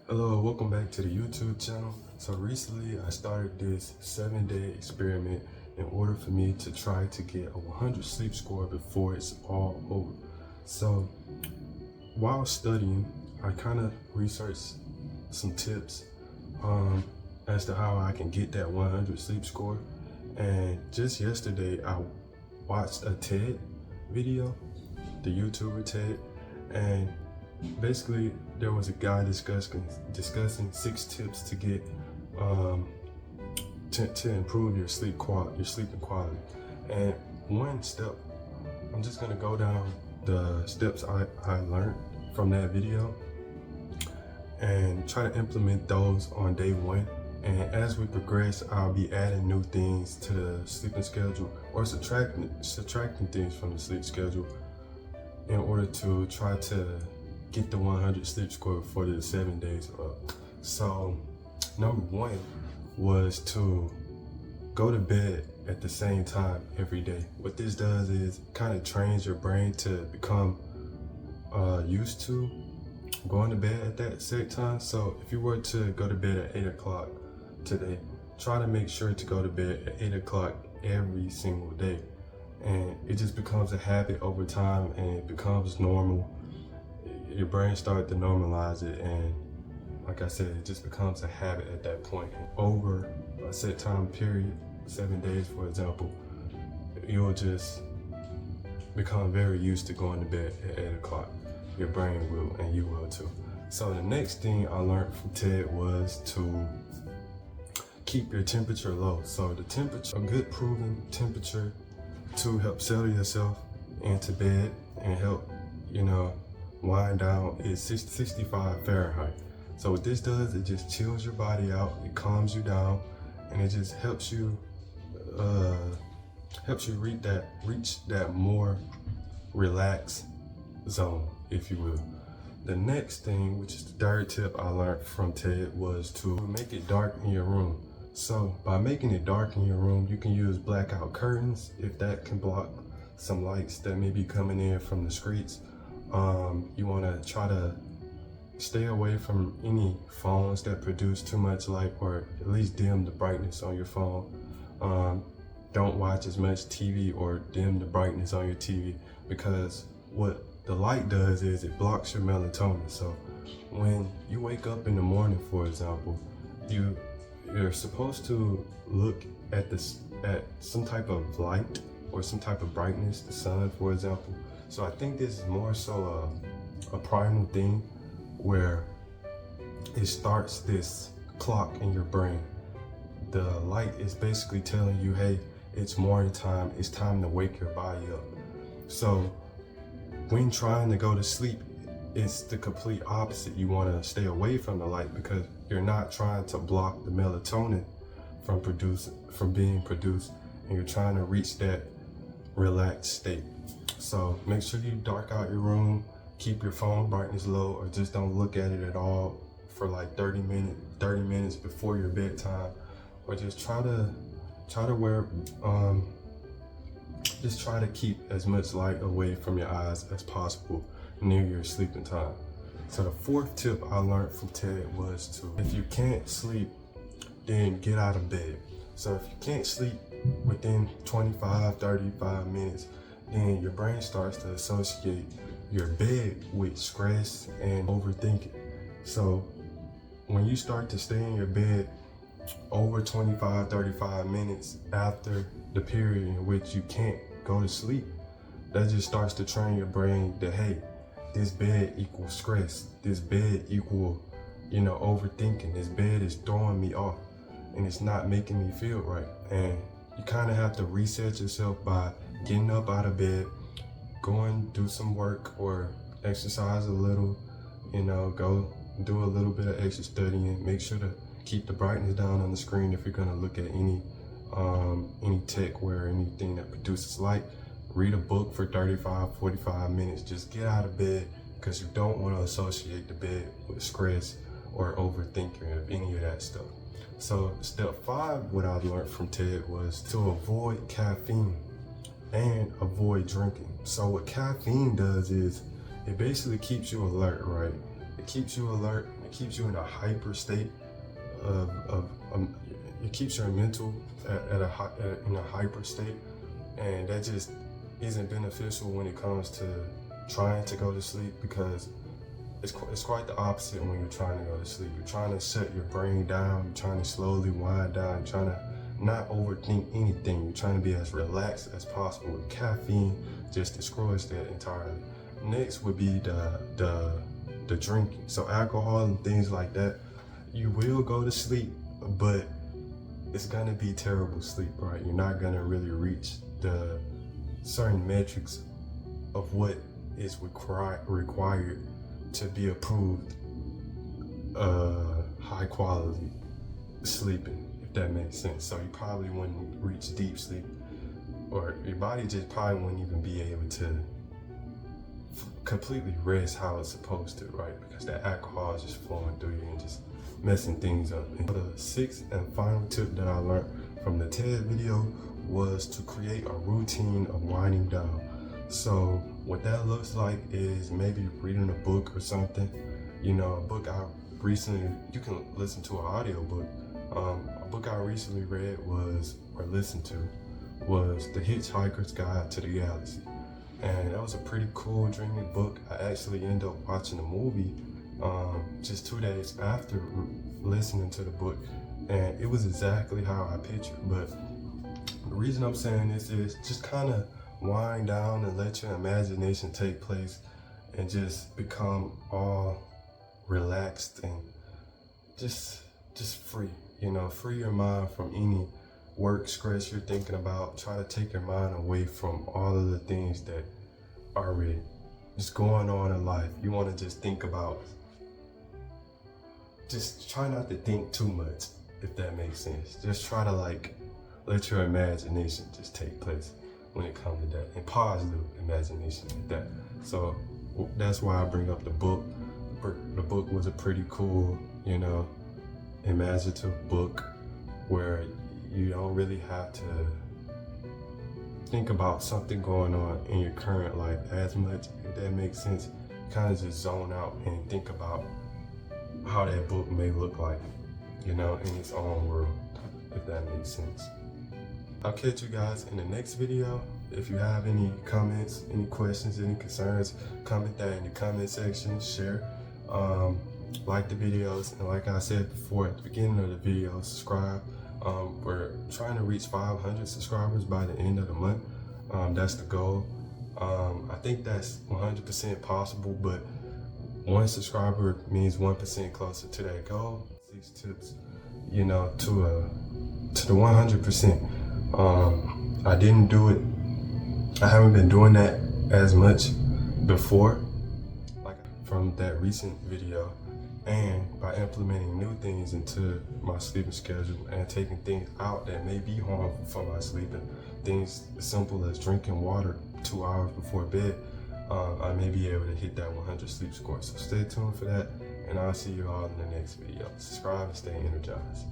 Hello, welcome back to the YouTube channel. So recently I started this 7-day experiment in order for me to try to get a 100 sleep score before it's all over. So while studying, I kind of researched some tips as to how I can get that 100 sleep score. And just yesterday I watched a TED video, the YouTuber TED, and basically there was a guy discussing 6 tips to get to improve your sleeping quality. And one step, I'm just gonna go down the steps I learned from that video and try to implement those on day 1. And as we progress, I'll be adding new things to the sleeping schedule or subtracting things from the sleep schedule in order to try to get the 100 sleep score for the 7 days up. So number 1 was to go to bed at the same time every day. What this does is kind of trains your brain to become used to going to bed at that set time. So if you were to go to bed at 8 o'clock today, try to make sure to go to bed at 8 o'clock every single day. And it just becomes a habit over time and it becomes normal. Your brain starts to normalize it, and like I said, it just becomes a habit at that point. Over a set time period, 7 days for example, you'll just become very used to going to bed at 8 o'clock. Your brain will, and you will too. So the next thing I learned from TED was to keep your temperature low. So the temperature, a good proven temperature to help settle yourself into bed and help, wind down is 65 Fahrenheit. So what this does, it just chills your body out, it calms you down, and it just helps you reach that more relaxed zone, if you will. The next thing, which is the third tip I learned from TED, was to make it dark in your room. So by making it dark in your room, you can use blackout curtains if that can block some lights that may be coming in from the streets. You want to try to stay away from any phones that produce too much light, or at least dim the brightness on your phone. Don't watch as much TV or dim the brightness on your TV, because what the light does is it blocks your melatonin. So when you wake up in the morning, for example, you're supposed to look at some type of light or some type of brightness, the sun, for example. So I think this is more so a primal thing where it starts this clock in your brain. The light is basically telling you, hey, it's morning time, it's time to wake your body up. So when trying to go to sleep, it's the complete opposite. You want to stay away from the light because you're not trying to block the melatonin from being produced, and you're trying to reach that relaxed state. So make sure you dark out your room, keep your phone brightness low, or just don't look at it at all for like 30 minutes before your bedtime, or just try to keep as much light away from your eyes as possible near your sleeping time. So the fourth tip I learned from TED was to, if you can't sleep, then get out of bed. So if you can't sleep within 25-35 minutes, then your brain starts to associate your bed with stress and overthinking. So when you start to stay in your bed over 25-35 minutes after the period in which you can't go to sleep, that just starts to train your brain that, hey, this bed equals stress, this bed equal overthinking, this bed is throwing me off and it's not making me feel right. And you kind of have to reset yourself by getting up out of bed, going do some work or exercise a little, go do a little bit of extra studying. Make sure to keep the brightness down on the screen if you're going to look at any tech or anything that produces light. Read a book for 35-45 minutes. Just get out of bed, because you don't want to associate the bed with stress or overthinking of any of that stuff. So step 5, what I learned from TED, was to avoid caffeine and avoid drinking. So what caffeine does is it basically keeps you alert, right? It keeps you alert It keeps you in a hyper state of it keeps your mental in a hyper state, and that just isn't beneficial when it comes to trying to go to sleep, because it's quite the opposite when you're trying to go to sleep. You're trying to shut your brain down, you're trying to slowly wind down, you're trying to not overthink anything, you're trying to be as relaxed as possible. With caffeine just destroys that entirely. Next would be the drinking. So alcohol and things like that, you will go to sleep, but it's gonna be terrible sleep, right? You're not gonna really reach the certain metrics of what is required to be approved high quality sleeping, if that makes sense. So you probably wouldn't reach deep sleep, or your body just probably wouldn't even be able to completely rest how it's supposed to, right? Because that alcohol is just flowing through you and just messing things up. And the sixth and final tip that I learned from the TED video was to create a routine of winding down. So what that looks like is maybe reading a book or something. You know, a book I recently, you can listen to an audio book. A book I recently read listened to was The Hitchhiker's Guide to the Galaxy. And that was a pretty cool, dreamy book. I actually ended up watching the movie just 2 days after listening to the book, and it was exactly how I pictured. But the reason I'm saying this is just kind of wind down and let your imagination take place and just become all relaxed and just free. You know, free your mind from any work stress you're thinking about. Try to take your mind away from all of the things that are really just going on in life. You want to just think about, just try not to think too much, if that makes sense. Just try to let your imagination just take place when it comes to that, and positive imagination like that. So that's why I bring up the book. The book was a pretty cool, you know, imaginative book where you don't really have to think about something going on in your current life as much, if that makes sense. Kind of just zone out and think about how that book may look like, you know, in its own world, if that makes sense. I'll catch you guys in the next video. If you have any comments, any questions, any concerns, comment that in the comment section, share, like the videos, and like I said before at the beginning of the video, subscribe. We're trying to reach 500 subscribers by the end of the month. That's the goal. I think that's 100% possible, but one subscriber means 1% closer to that goal. 6 tips, you know, to the 100%. I didn't do it. I haven't been doing that as much before, like from that recent video. And by implementing new things into my sleeping schedule and taking things out that may be harmful for my sleeping, things as simple as drinking water 2 hours before bed, I may be able to hit that 100 sleep score. So stay tuned for that, and I'll see you all in the next video. Subscribe and stay energized.